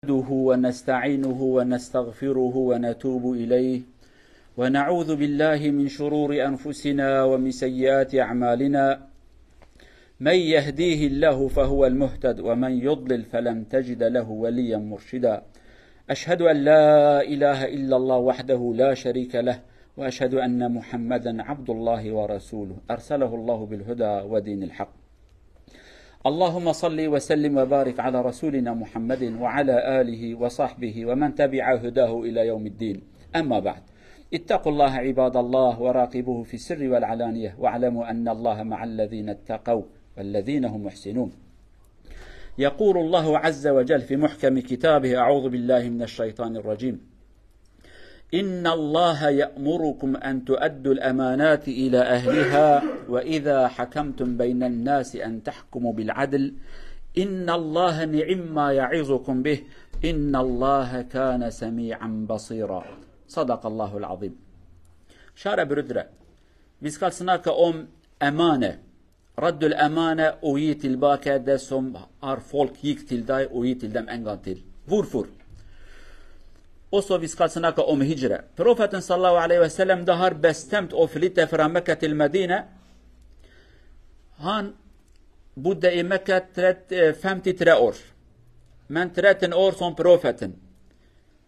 نحمده ونستعينه ونستغفره ونتوب إليه ونعوذ بالله من شرور أنفسنا ومن سيئات أعمالنا من يهديه الله فهو المهتد ومن يضلل فلن تجد له وليا مرشدا أشهد أن لا إله إلا الله وحده لا شريك له وأشهد أن محمدا عبد الله ورسوله أرسله الله بالهدى ودين الحق اللهم صل وسلم وبارك على رسولنا محمد وعلى آله وصحبه ومن تبع هداه إلى يوم الدين. أما بعد، اتقوا الله عباد الله وراقبوه في السر والعلانية واعلموا أن الله مع الذين اتقوا والذين هم محسنون. يقول الله عز وجل في محكم كتابه: أعوذ بالله من الشيطان الرجيم: إن الله يأمركم أن تؤدوا الأمانات إلى أهلها وإذا حكمتم بين الناس أن تحكموا بالعدل إن الله نعم ما يعظكم به إن الله كان سميعا بصيرا. صدق الله العظيم. Kära bröder, vi ska snacka om amane. Raddul amane och ge tillbaka det som har folk gick till dig och ge till dem en gång till. Varför? Och så vi ska snacka om hijra. Profeten sallallahu alaihi wasallam har bestämt att flytta från Mekka till Medina. Han bodde i Mekka 53 år. Men 13 år som profeten.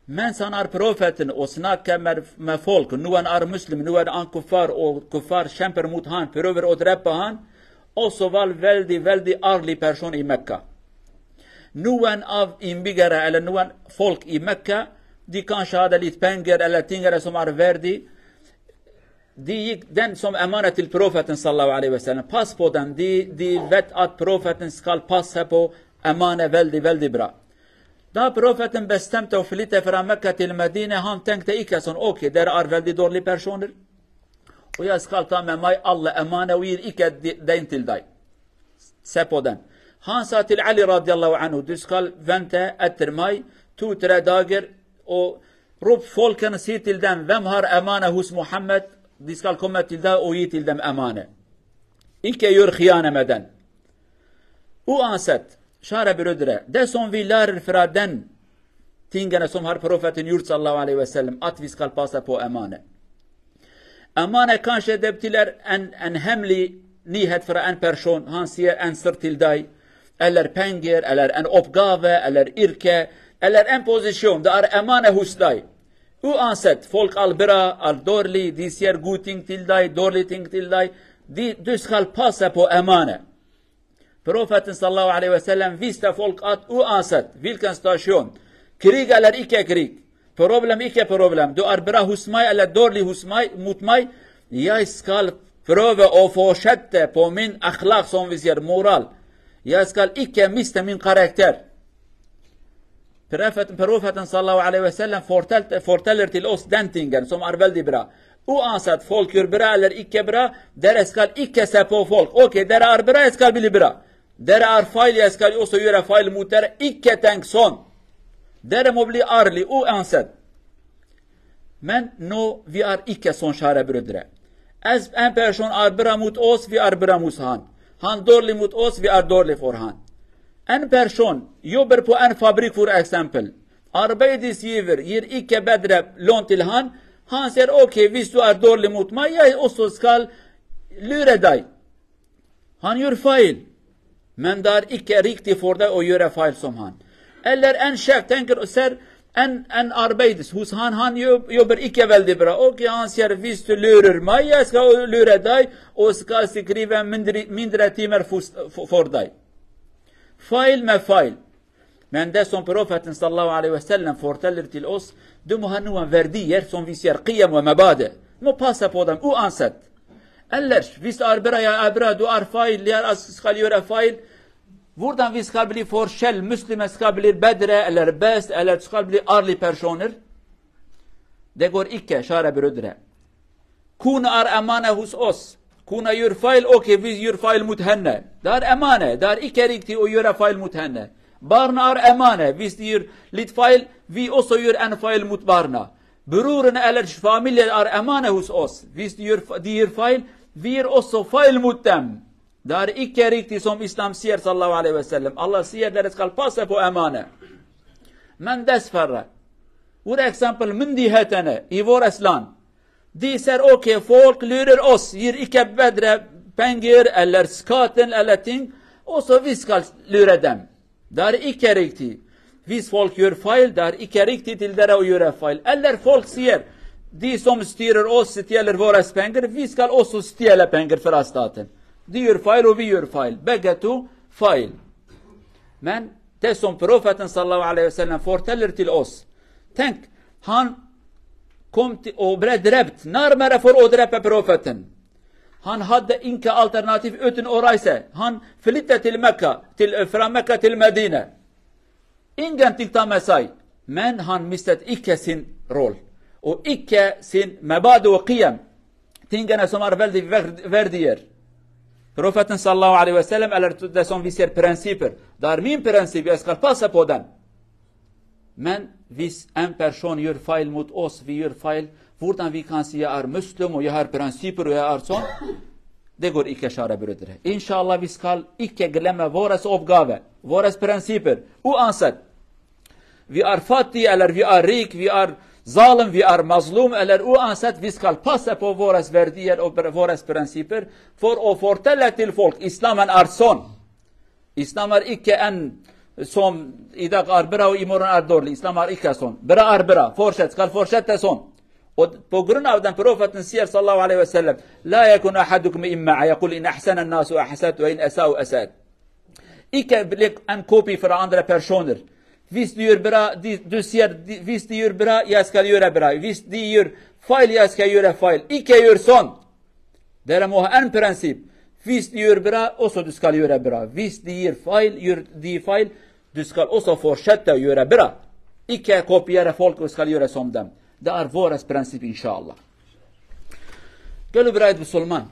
Mens han är profeten och snackar med folk. Nu är muslim, nu är han kuffar och kuffar kämpar mot han, prövar att dräpa han. Och så var väldigt ärlig person i Mekka. Någon av inbyggare eller någon folk i Mekka, de kanske hade lite pengar eller ting som är värdi. De gick den som amana till profeten sallallahu alaihi wasallam. Pass på den. De vet att profeten ska passa på amana väldigt bra. Då profeten bestämde att flytta från Mekka till Medina, han tänkte inte sån, okej, där är väldigt dåliga personer. Och jag ska ta med mig alla amana och ger inte den till dig. Se på den. Han sa till Ali radiallahu anhu: du ska vänta efter mig 2-3 dagar och rop folken, säg till dem vem har amana hos Muhammed. De ska komma till dig och ge till dem amana. Inte gör khiana med den. Oavsett, kära bröder, det som vi lär från den tingen som har profeten gjort sallallahu alaihi wasallam, att vi ska passa på amana. Amana kanske det betyder en hemlig nyhet från en person. Han säger en sort till dig, eller pengar, eller en uppgave, eller yrke, eller en position. Det är amana hos dig. Oavsett, folk är bra, är dålig, de säger god ting till dig, dålig ting till dig. Du ska passa på amana. Profeten sallallahu alaihi wasallam visste folk att oavsett vilken station, krig eller icke krig, problem icke problem, du är bra hos mig eller dålig hos mig, mot mig, jag ska pröva och fortsätta på min akhlaq, som vi säger, moral. Jag ska icke mista min karaktär. Profeten sallallahu alaihi wasallam fortäller till oss den tingen som är väldigt bra. Oavsett folk gör bra eller icke bra, där ska icke se på folk. Okej, där är bra, jag ska bli bra. Där är fel, jag ska också göra fel mot där. Icke tänk sån. Där må bli ärlig oavsett. Men nu vi är icke sån, kära bröder. En person är bra mot oss, vi är bra mot han. Han dålig mot oss, vi är dålig för han. En person jobbar på en fabrik för exempel. Arbetsgivare ger icke bättre lön till han. Han säger okej, visst du är dålig mot mig, jag också ska lura dig. Han gör fel. Men det är icke riktigt för dig att göra fel som han. Eller en chef tänker och säger en arbets hos han jobbar icke väldigt bra. Okej, han säger visst du lurar mig, jag ska lura dig och ska skriva mindre timmar för dig. Fel med fel. Men det som profeten sallallahu alaihi wasallam fortäller till oss, de må ha några värdier som vi ser, qiyam och mabade. Må passa på dem oavsett. Eller, visst är bra, jag är bra, du är fel, jag ska göra fel. Hvordan vi ska bli forskjell, muslimer ska bli bättre eller bäst, eller ska bli ärliga personer. Det går icke, kära bröder. Kona är amana hos oss. Kona gör fel, okej, vi gör fel mot henne. Det är amana, det är icke riktigt att göra fel mot henne. Barna är amana, visst de gör lite fel, vi också gör en fel mot barna. Brorna eller familjen är amana hos oss. Visst de gör fel, vi gör också fel mot dem. Det är icke riktigt som islam säger sallallahu alaihi wasallam. Allah säger att det ska passa på amana. من دست فره ور اكزامبل من دي هتنه ايور اسلان دي سر اوكي فولك لورر اوس ير ايكه بدره بنجر eller skaten eller ting och så vi ska lura dem. Där är icke riktigt. Vis folk gör fel, där är icke riktigt till där att göra fel. Eller folk säger, de som styrer oss stjäler våra pengar, vi ska också stjäla pengar för staten. De gör fel och vi gör fel. Bägge två fel. Men det som profeten sallallahu alaihi wasallam fortäller till oss. Tänk, han kom till och blev dräpt närmare för att dräpa profeten. Han hade inga alternativ utan att resa. Han flyttade till Mekka, från Mekka till Medina. Ingenting tar med sig. Men han miste icke sin roll. Och icke sin mabad och qiyam. Tingarna som är väldigt värdiga. Profeten sallallahu alaihi wasallam, eller det som vi ser principer. Det är min princip, jag ska passa på den. Men hvis en person gör fel mot oss, vi gör fel. Hvordan vi kan säga jag är muslim och jag har principer och jag är sån. Det går icke kära bröder. Inshallah vi ska icke glömma våra uppgifter, våra principer. Oavsett. Vi är fattiga eller vi är rik, vi är zalim, vi är mazlum eller oavsett. Vi ska passa på våra värderingar och våra principer för att fortälla till folk. Islamen är sån. Islam är icke en som idag är bra och imorgon är dålig. Islam är icke sån. Bra är bra. Fortsätt, ska fortsätta sån. Och på grund av den profeten säger sallallahu alaihi wasallam la yakun ahadukum imma yaqul in ahsana an-nas ahsat wa in asa'u asat. Icke bli en kopia för andra personer. Visst du gör bra, du säger visst du gör bra, jag ska göra bra. Visst du gör fel, jag ska göra fel. Icke gör sånt. Däremot en princip. Visst du gör bra, också du ska göra bra. Visst du gör fel, du ska också fortsätta göra bra. Icke kopiera folk och ska göra som dem. Det är våras princip inshallah. قالوا برايد بسلمان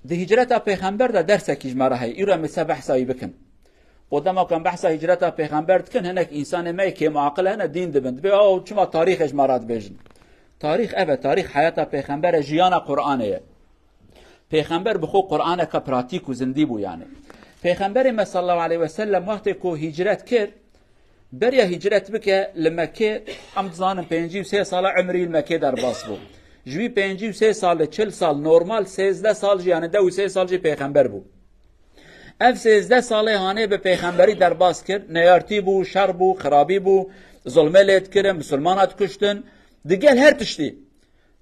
دي هجرتها پیغمبر ده درسك اجماره هي ایرا مثل بحثایی بکن و دما کن بحث هجرتها پیغمبر کن هناك انسان ما که معقل هنا دین دبند بیا او چما تاریخ اجمارات بیجن تاریخ اوه تاریخ حیات پیغمبر جیان قرآنه پیغمبر بخو قرآن کا پراتیک و زندی بو یعنی پیغمبر صلی الله علیه و سلم وقتی کو هجرت کرد بریا هجرت بکه لمکه ام زانم 53 سال عمری المکه در باس بو جوی 53 سال 40 سال نورمال 13 سال یعنی 2 سال جی پیغمبر بو اف 13 سال هانه به پیغمبری در باس کرد نیارتی بو شر بو خرابی بو ظلمه لید کرد مسلمانات کشتن دیگه هر تشتی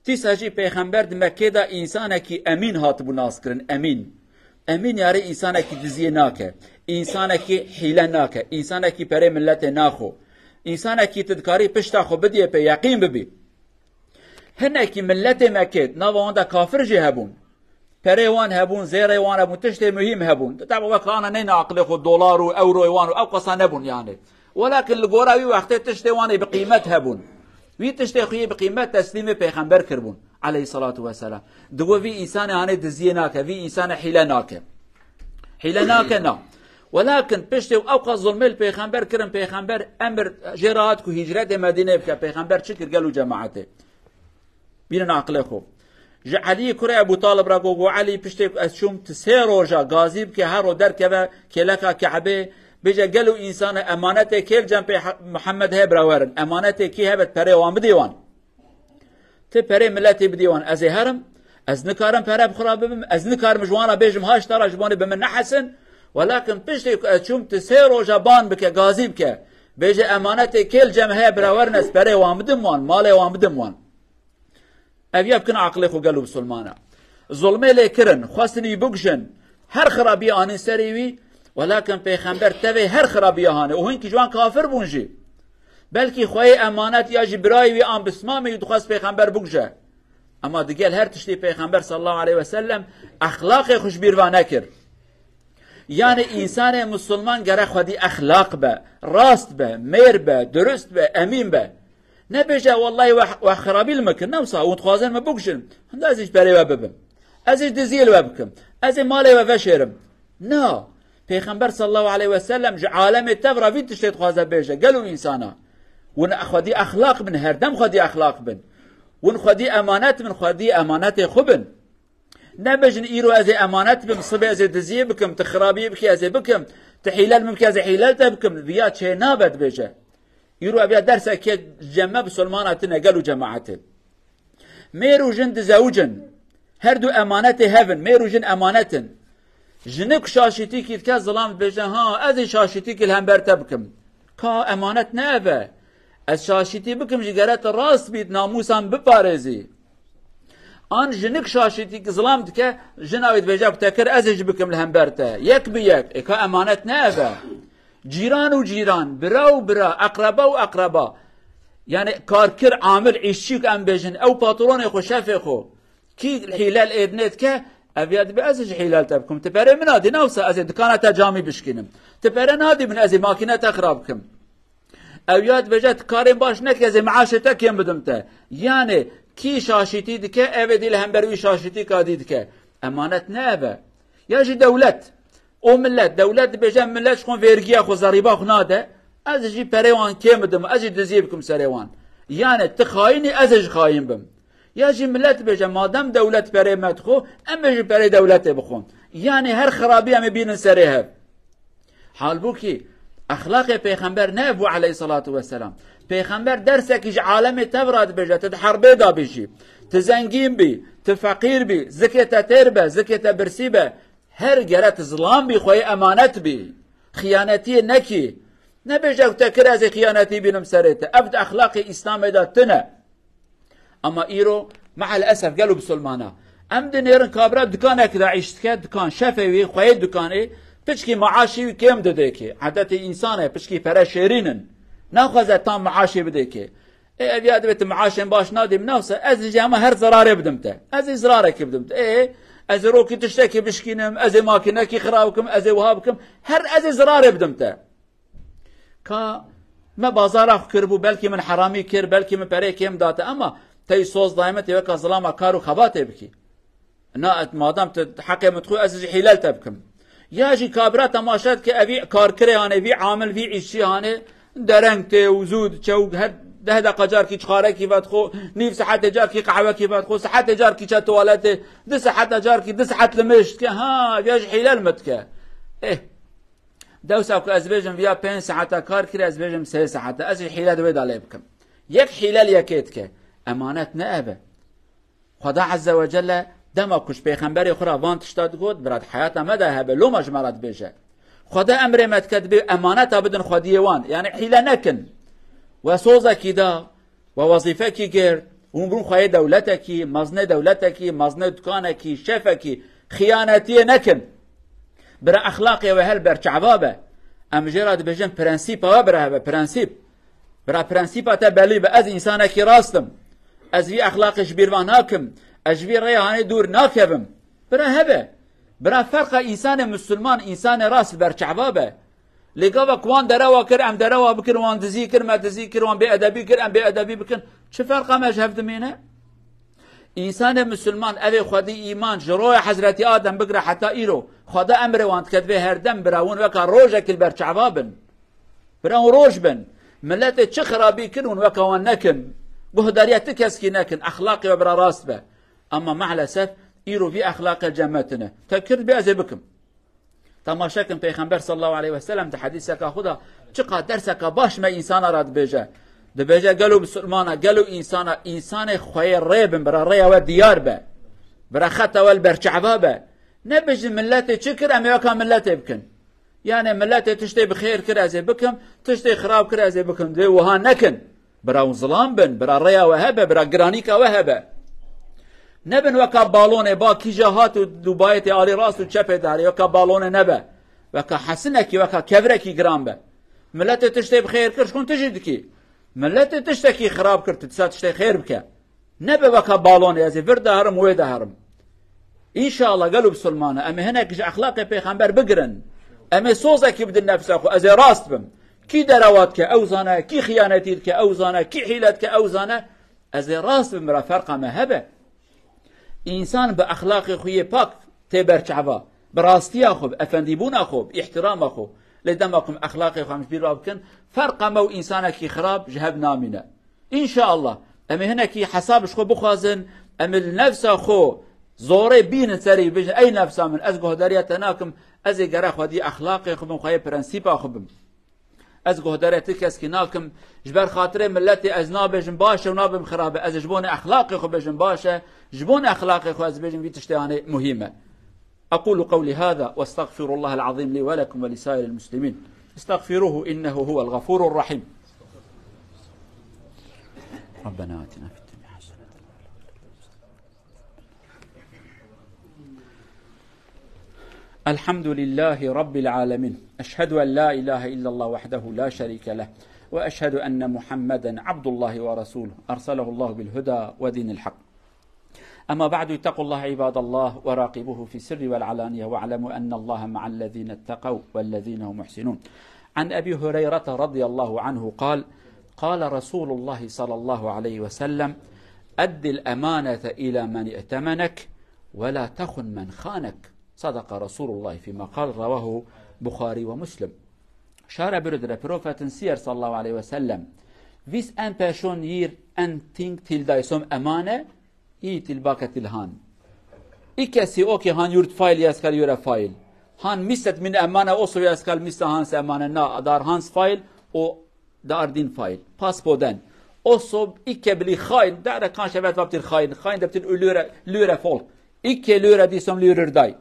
تیس هجی پیغمبر مکه دا انسان کی امین هات بو ناس کرن امین یاری انسان کی دزیه ناکه انسان کی حیله ناکه انسان کی پره ملت ناخو انسان کی تدکاری پشتا خو بدیه په یقین ببی هنه کی ملت مکه نوان دا کافر جه هبون پره وان هبون زیر وان هبون تشتی مهم هبون طبعا وکانا نین عقل خو دلار و اورو وان او قصا نبون يعني ولكن الغوراوی وقت تشتی وان بقیمت هبون وی تشتی خوی بقیمت تسلیم پیغمبر کربون علیه الصلاة والسلام دو وی انسان هانه دزیه ناکه وی انسان حیله ناکه نا ولكن پشتی اوقات ظلمه پیغمبر کرن پیغمبر امر جرات کو هجرت مدینه بکه پیغمبر چکر گلو جماعته بینن عقل خوب علی کره ابو طالب را گو علی پشتی از شوم تسه روزا غازی که هر در که کلکا کعبه بجا گلو انسان امانت کل جنب محمد هبر ورن امانت کی هبت پره وام بدیوان ته پره ملت بدیوان از هرم از نکارم پره بخراب بم از نکارم جوانا بجم هاش ترى جوانی بمن حسن ولكن پشتی از شوم تسه روزا بان بک غازی که بجا امانت کل جنب هبر ورن از پره وام بدیوان مال وام بدیوان اویاب کن عقلی خو گلو بسلمانه ظلمه لیکرن خواستنی بگشن هر خرابی آنین سریوی ولكن پیغمبر تبه هر خرابی آنه و هین که جوان کافر بونجی بلکی خواهی امانت یا جبرایی وی آن بسمامی دخواست پیغمبر بگشه اما دیگل هر تشتی پیغمبر صلی الله علیه وسلم اخلاق خوش بیروانه کر یعنی انسان مسلمان گره خودی اخلاق به راست به میر به درست به امین به نبیجه والله و خرابی المکن نوسا و تخوازن ما بگشن هنده ازیش بری و ببم ازیش دزیل و بکم ازی مالی و وشیرم نه پیغمبر صلی الله علیه و سلم عالم تفرا وید تشتید خوازه بیجه گلو انسانا ون خودی اخلاق من هر دم خودی اخلاق بن ون خودی امانت من خودی امانت خوبن نبیجن ایرو ازی امانت بم صبح ازی دزیل بکم تخرابی بکی ازی بکم تحیلال ممکی ازی حیلال تبکم بیا چه نابد بیجه يرو أبيا درسا كي جمع بسلماناتنا قالوا جماعته ميرو جند زوجن هردو أمانته هفن ميرو جن أمانتن جنك شاشتي كي تكا ظلام بيجن ها أزي شاشتي كي الهمبر تبكم كا أمانت نابا از شاشتي بكم جگرات راست بيت ناموسان بپارزي آن جنك شاشتي كي ظلام تكا جناويت بيجا بتكر أزي بكم الهمبر تا يك بيك كا أمانت نابا جيران وجيران برا وبرا أقربا وأقربا يعني كاركر عامل عيشيك أم بيجن أو باتروني خو شافي خو كي الحلال إبنت كا أبياد بأزج حلال تبكم تبري من هذه نوسا أزي دكانة جامي بشكنم تبري نادي من أزي ماكينة تخرابكم أبياد بجات كارين باش نك أزي معاشتك يم بدمته يعني كي شاشتي دك أبدي لهم بروي شاشتي كادي دك أمانة نابة يجي دولة أو ملت دولة بجام ملت شكون فيرجيا خو زريبا خو ناده أزجي بريوان كيم بدم أزي دزيبكم سريوان يعني تخايني أزج خاين بم يجي ملت بيجا مادام دولت بري مدخو ام بيجي بري دولت بخون يعني هر خرابي هم بين سريها حال بو كي اخلاق پیغمبر نبو عليه الصلاه والسلام پیغمبر درسك اج عالم تورات بيجا تحربي دا بيجي تزنگين بي تفقير بي زكية تربه زكية برسيبه هر جرات ظلام بي خوي امانت بي خيانتي نكي نبيجا تكر از خيانتي بينم سريته ابد اخلاق اسلام دا تنه اما ايرو مع الاسف قالوا بسلمانا ام دنيرن كابرا دكانك دا عيشتك دكان شفوي خوي دكاني بشكي معاشي كم دديكي عادت انسانه بشكي فرا شيرينن ناخذ تام معاشي بديكي اي ابي ادبت معاشن باش نادي منوسه از جامه هر زرار بدمته از زرارك بدمت اي از روكي تشتكي بشكينم از ماكينك خرابكم از وهابكم هر از زرار بدمته كا ما بازار كربو بلكي من حرامي كر بلكي من بري كم داته اما تي صوص دائما تبقى ظلامة كارو خبات بكي نا مادام تحقق مدخول أساس حلال تبكم ياجي كابرات تماشات كأبي كاركري هاني في عامل في عيشي هاني درنگت وزود شو ده قجار كي تخاره كي بدخو نيف ساعات جار كي قهوه كي بدخو ساعات جار كي توالت ده ساعات جار كي ده ساعات لمشت كه ها ياجي حلال متك ايه دوسا كو ازبيجم فيها 5 ساعات كار كري ازبيجم 3 ساعات از حلال ويد عليكم يك حلال يكيتك امانت نابه خدا عز وجل دمكش پیغمبر خورا وان تشتاد گود برات حیات مده هبه لو مجمرات بيجه خدا امر مت كتب امانت بدن خديه وان يعني حيله نكن وسوزك دا ووظيفك غير ومبرون خوي دولتك مزنه دولتك مزنه دكانك شفك خيانتي نكن برا اخلاقي وهل برچعبابه امجرات بجن برانسيب وبره برانسيب برا برانسيب تبلي باز انسانك راستم از وی اخلاقش بیروان ناکم از وی ریحانه دور ناکبم برا هبه برا فرق انسان مسلمان انسان راست برچعبابه لقوا كوان دروا كر ام دروا بكر وان تذكر ما تذكر وان بأدبي كر ام بأدبي بكن شو فرق ما شفت مينه انسان مسلمان اوي خدي ايمان جروي حضرت ادم بقرا حتى ايرو خدا امر وان كتبه هر دم براون وكا روجك البرچعبابن براون روج بن ملت چه خرابي كنون وكا وان نكن بهداريات كسكي نكن اخلاقي وبرا راست به اما مع الاسف ايرو في اخلاق جماعتنا تذكر بأزي بكم تماشاكم پیغمبر صلى الله عليه وسلم تحديثك خدا چقدر درسك باش ما انسان راد بيجه دبيجه قالوا بسلمانه قالوا انسان خوي ريبن برا ريا وديار به برا خطا والبرچعبابه نبج ملت شكر ام يوكا ملت بكن يعني ملت تشتي بخير كرازي بكم تشتي خراب كرازي بكم دي وها نكن برا ظلام بن برا ريا وهبه برا جرانيكا وهبه نبن وكا بالون با كي جهات دبي على راس وشفه داري وكا بالون نبا وكا حسنك وكا كبرك جرام به ملت تشتي بخير كر شكون تجدكي ملت تشتكي خراب كرت تشتي خير بك نبا وكا بالون يا زي فرد هرم ويد هرم ان شاء الله قالوا بسلمانه اما هناك اخلاق پیغمبر بقرن اما سوزك يبد النفس اخو از راست بم كي درواتك اوزانه كي خيانتك اوزانه كي حيلتك اوزانه از راست بم را فرق ما هبه انسان باخلاق خويه پاک تبرچعوا براستي اخو افنديبون اخو احترام اخو لدمكم اخلاق خو مش بيرابكن فرق مو انسانك خراب جهب نامنا ان شاء الله اما هنا كي حسابش خو بخازن ام النفس خو زوري بين سري بج اي نفس من ازغو داريتناكم از غرا خدي اخلاق خو خويه برنسيب اخو از گهدرت کس کی ناکم جبر خاطر ملت از نابجم باشه و نابم خرابه از جبون اخلاق خو بجم باشه جبون اخلاق خو از بجم ویتشتیانه مهمه. اقول قولي هذا واستغفر الله العظيم لي ولكم ولسائر المسلمين استغفروه انه هو الغفور الرحيم. ربنا آتنا في الدنيا حسنة. الحمد لله رب العالمين، أشهد أن لا إله إلا الله وحده لا شريك له، وأشهد أن محمدا عبد الله ورسوله أرسله الله بالهدى ودين الحق. أما بعد، اتقوا الله عباد الله وراقبوه في السر والعلانية، واعلموا أن الله مع الذين اتقوا والذين هم محسنون. عن أبي هريرة رضي الله عنه قال: قال رسول الله صلى الله عليه وسلم: أد الأمانة إلى من ائتمنك ولا تخن من خانك. صدق رسول الله فيما قال، رواه بخاري ومسلم. شارع برادر بروفeten sier sallallahu alaihi wasallam: hvis en person gir en ting til deg som amane, gi tilbake til han. Ikke si ok, han gjort feil, jeg skal gjøre feil. Han mistet min amane, også jeg skal miste hans amane. Nei, det er hans feil, og det er din feil. Pass på den. Også ikke bli khain. Det er kanskje vet hva betyr khain. Khain det betyr å lure folk. Ikke lure de som lurer deg.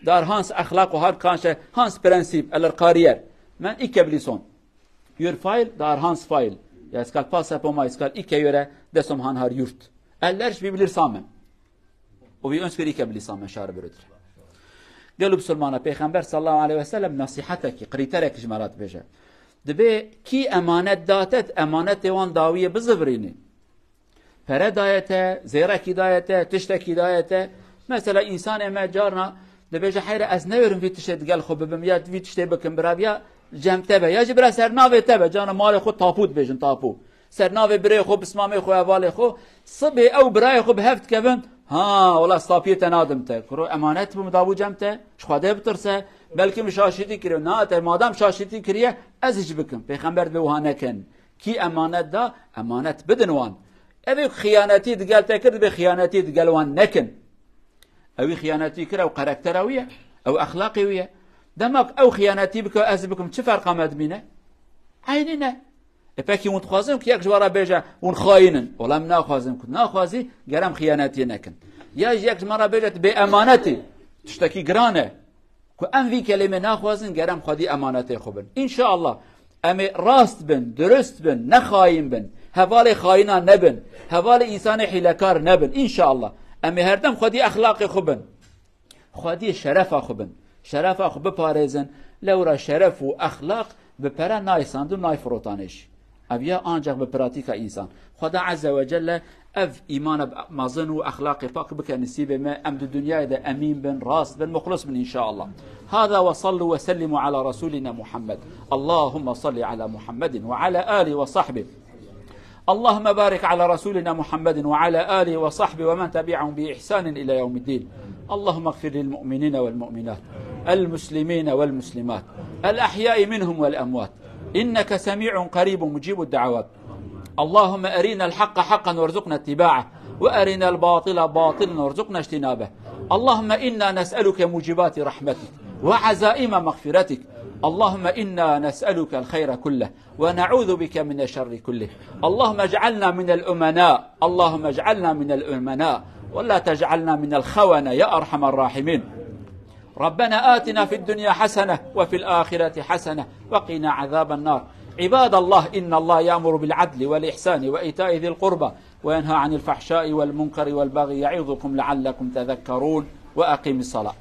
Det er hans akhlaq og har kanskje hans prinsipp eller karriere. Men ikke bli sånn. Gjør feil, det er hans feil. Jeg skal passe på meg, jeg skal ikke gjøre det som han har gjort. Ellers vi blir sammen. Og vi ønsker ikke å bli sammen, kjære brødre. قالوا بسلمان پیغمبر صلى الله عليه وسلم نصيحتك قريترك جمرات بجا دبي كي امانت داتت امانت وان داويه بزفريني فردايته زيرك دايته تشتكي دايته. مثلا انسان ما جارنا دبي حيره از نورم في تشت قال خو بميات في تشتي بكم برابيا جمتبه يا جبر سرناوي تبه جانا مال خو طابوت بيجن طابو سرناوي بري خو بسمامي خو اواله خو صبي او براي خو بهفت كبن ها والله صافیت نادمته کرو امانت بمداو جمته شخواده بترسه بلکه مشاشیتی کریو نه تا مادام شاشیتی کریه ازش بکن پیغمبر به وها نکن کی امانت دا امانت بدنوان اوی خیانتی دگل تکرد به خیانتی دگلوان نکن اوی خیانتی کرو قرکترویه او اخلاقیویه دماغ او خیانتی بکو از بکم چه فرق آمد بینه عینی نه اپکی اون خوازم که یک جوارا بیجه اون خاینن ولم ناخوازم کن ناخوازی گرم خیانتی نکن یا یک جوارا بیجه به امانتی تشتکی گرانه که ام وی کلمه ناخوازن گرم خودی امانتی خوبن انشاءالله امی راست بن درست بن نخاین بن حوال خاینا نبن حوال انسان حیلکار نبن انشاءالله امی هر دم خودی اخلاق خوبن خودی شرف خوبن شرف خوب پارزن لورا شرف و اخلاق به پرا نایساند و نای فروتانش اویا آنجا به پراتیکا انسان خدا عز وجل اف ایمان مازن و اخلاق پاک بک نصیب ما امد دنیا ده امین بن راست بن مخلص من ان شاء الله. هذا وصلوا وسلموا على رسولنا محمد. اللهم صل على محمد وعلى آله وصحبه. اللهم بارك على رسولنا محمد وعلى آله وصحبه ومن تبعهم بإحسان إلى يوم الدين. اللهم اغفر للمؤمنين والمؤمنات المسلمين والمسلمات الأحياء منهم والأموات إنك سميع قريب مجيب الدعوات. اللهم أرنا الحق حقا وارزقنا اتباعه وأرنا الباطل باطلا وارزقنا اجتنابه. اللهم إنا نسألك موجبات رحمتك وعزائم مغفرتك. اللهم إنا نسألك الخير كله ونعوذ بك من الشر كله. اللهم اجعلنا من الأمناء اللهم اجعلنا من الأمناء ولا تجعلنا من الخونة يا أرحم الراحمين. ربنا آتنا في الدنيا حسنة وفي الآخرة حسنة وقنا عذاب النار. عباد الله إن الله يأمر بالعدل والإحسان وإيتاء ذي القربى وينهى عن الفحشاء والمنكر والبغي يعظكم لعلكم تذكرون وأقم الصلاة.